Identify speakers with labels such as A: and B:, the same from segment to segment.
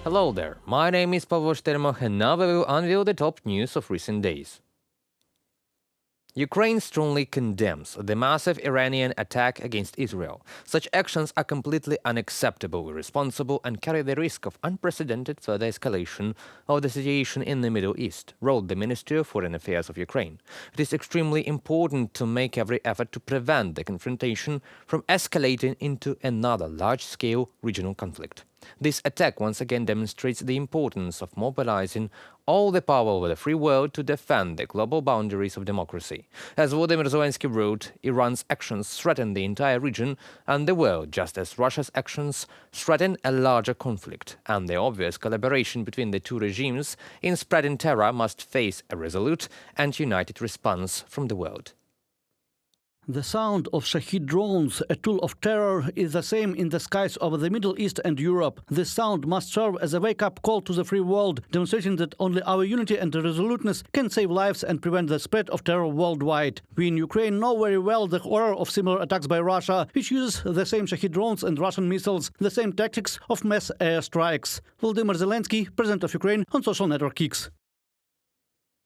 A: Hello there, my name is Provocation and now we will unveil the top news of recent days. Ukraine strongly condemns the massive Iranian attack against Israel. Such actions are completely unacceptable, irresponsible, and carry the risk of unprecedented further escalation of the situation in the Middle East, wrote the Ministry of Foreign Affairs of Ukraine. It is extremely important to make every effort to prevent the confrontation from escalating into another large-scale regional conflict. This attack once again demonstrates the importance of mobilizing all the power of the free world to defend the global boundaries of democracy. As Volodymyr Zelensky wrote, Iran's actions threaten the entire region and the world, just as Russia's actions threaten a larger conflict, and the obvious collaboration between the two regimes in spreading terror must face a resolute and united response from the world.
B: The sound of Shahid drones, a tool of terror, is the same in the skies over the Middle East and Europe. This sound must serve as a wake-up call to the free world, demonstrating that only our unity and resoluteness can save lives and prevent the spread of terror worldwide. We in Ukraine know very well the horror of similar attacks by Russia, which uses the same Shahid drones and Russian missiles, the same tactics of mass airstrikes. Volodymyr Zelensky, President of Ukraine, on social network X.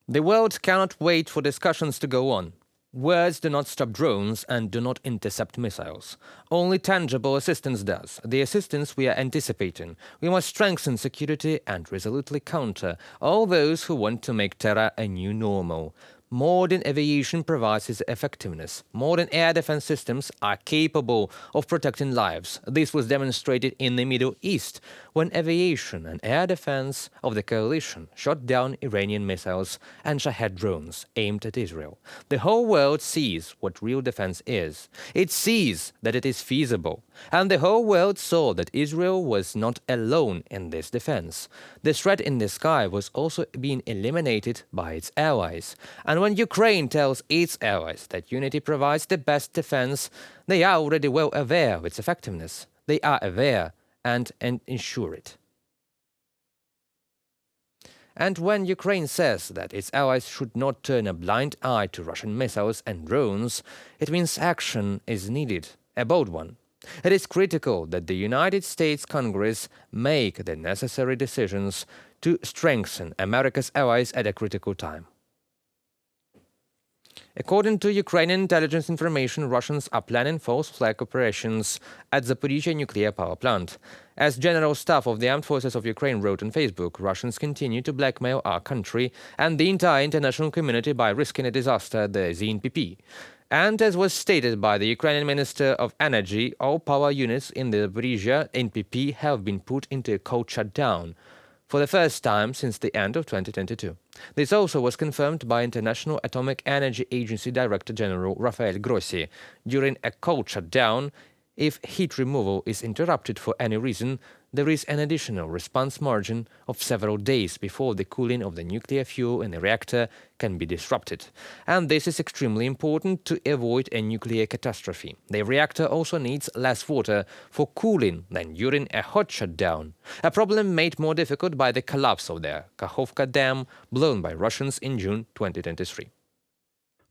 A: The world cannot wait for discussions to go on. Words do not stop drones and do not intercept missiles. Only tangible assistance does, the assistance we are anticipating. We must strengthen security and resolutely counter all those who want to make terror a new normal. Modern aviation provides its effectiveness. Modern air defense systems are capable of protecting lives. This was demonstrated in the Middle East, when aviation and air defense of the coalition shot down Iranian missiles and Shahed drones aimed at Israel. The whole world sees what real defense is. It sees that it is feasible. And the whole world saw that Israel was not alone in this defense. The threat in the sky was also being eliminated by its allies. And when Ukraine tells its allies that unity provides the best defense, they are already well aware of its effectiveness. They are aware and ensure it. And when Ukraine says that its allies should not turn a blind eye to Russian missiles and drones, it means action is needed, a bold one. It is critical that the United States Congress make the necessary decisions to strengthen America's allies at a critical time. According to Ukrainian intelligence information, Russians are planning false flag operations at Zaporizhzhia Nuclear Power Plant. As General Staff of the Armed Forces of Ukraine wrote on Facebook, Russians continue to blackmail our country and the entire international community by risking a disaster at the ZNPP. And as was stated by the Ukrainian Minister of Energy, all power units in the Zaporizhzhia NPP have been put into a cold shutdown for the first time since the end of 2022. This also was confirmed by International Atomic Energy Agency Director General Rafael Grossi. During a cold shutdown, if heat removal is interrupted for any reason, there is an additional response margin of several days before the cooling of the nuclear fuel in the reactor can be disrupted. And this is extremely important to avoid a nuclear catastrophe. The reactor also needs less water for cooling than during a hot shutdown, a problem made more difficult by the collapse of the Kakhovka Dam blown by Russians in June 2023.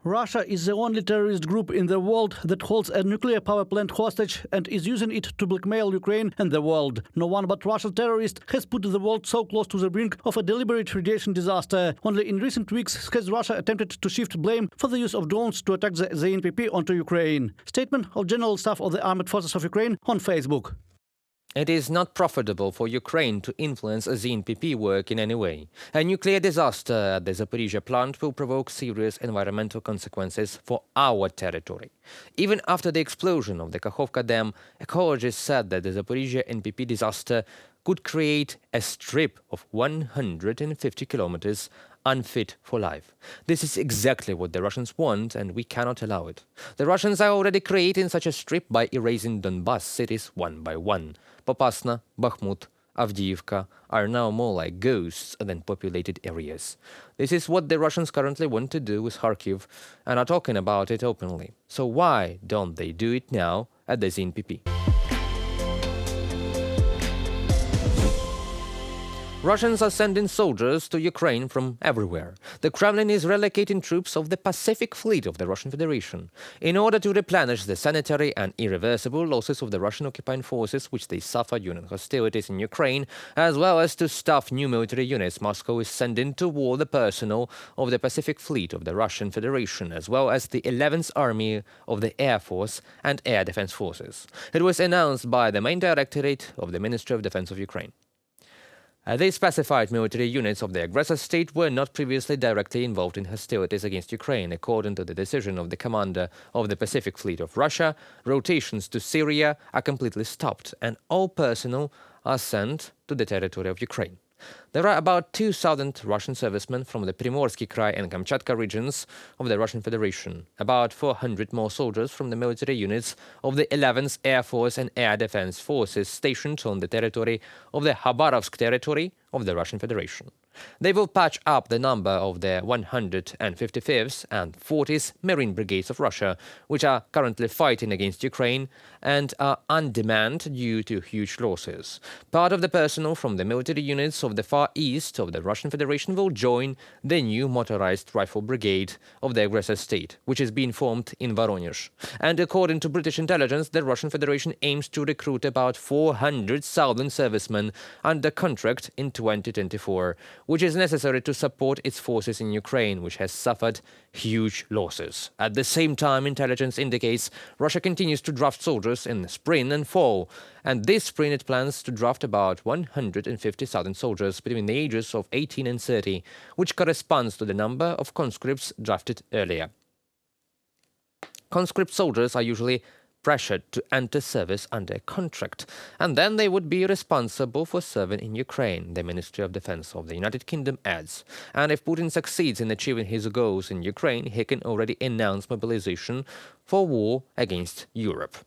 B: Russia is the only terrorist group in the world that holds a nuclear power plant hostage and is using it to blackmail Ukraine and the world. No one but Russian terrorists has put the world so close to the brink of a deliberate radiation disaster. Only in recent weeks has Russia attempted to shift blame for the use of drones to attack the ZNPP onto Ukraine. Statement of General Staff of the Armed Forces of Ukraine on Facebook.
A: It is not profitable for Ukraine to influence a ZNPP work in any way. A nuclear disaster at the Zaporizhzhia plant will provoke serious environmental consequences for our territory. Even after the explosion of the Kakhovka Dam, ecologists said that the Zaporizhzhia NPP disaster could create a strip of 150 kilometers unfit for life. This is exactly what the Russians want, and we cannot allow it. The Russians are already creating such a strip by erasing Donbas cities one by one. Popasna, Bakhmut, Avdiivka are now more like ghosts than populated areas. This is what the Russians currently want to do with Kharkiv and are talking about it openly. So why don't they do it now at the ZNPP? Russians are sending soldiers to Ukraine from everywhere. The Kremlin is relocating troops of the Pacific Fleet of the Russian Federation in order to replenish the sanitary and irreversible losses of the Russian occupying forces which they suffered during hostilities in Ukraine, as well as to staff new military units Moscow is sending to war the personnel of the Pacific Fleet of the Russian Federation, as well as the 11th Army of the Air Force and Air Defense Forces. It was announced by the main directorate of the Ministry of Defense of Ukraine. They specified military units of the aggressor state were not previously directly involved in hostilities against Ukraine. According to the decision of the commander of the Pacific Fleet of Russia, rotations to Syria are completely stopped and all personnel are sent to the territory of Ukraine. There are about 2,000 Russian servicemen from the Primorsky Krai and Kamchatka regions of the Russian Federation, about 400 more soldiers from the military units of the 11th Air Force and Air Defense Forces stationed on the territory of the Khabarovsk territory of the Russian Federation. They will patch up the number of the 155th and 40th Marine Brigades of Russia, which are currently fighting against Ukraine and are on demand due to huge losses. Part of the personnel from the military units of the Far East of the Russian Federation will join the new motorized rifle brigade of the aggressor state, which is being formed in Voronezh. And according to British intelligence, the Russian Federation aims to recruit about 400,000 servicemen under contract in 2024, which is necessary to support its forces in Ukraine, which has suffered huge losses. At the same time, intelligence indicates Russia continues to draft soldiers in the spring and fall, and this spring it plans to draft about 150,000 soldiers between the ages of 18 and 30, which corresponds to the number of conscripts drafted earlier. Conscript soldiers are usually pressured to enter service under a contract, and then they would be responsible for serving in Ukraine, the Ministry of Defense of the United Kingdom adds. And if Putin succeeds in achieving his goals in Ukraine, he can already announce mobilization for war against Europe.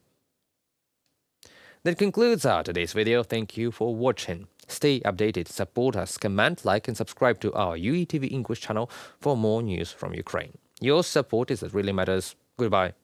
A: That concludes our today's video. Thank you for watching. Stay updated, support us, comment, like and subscribe to our UATV English channel for more news from Ukraine. Your support is what really matters. Goodbye.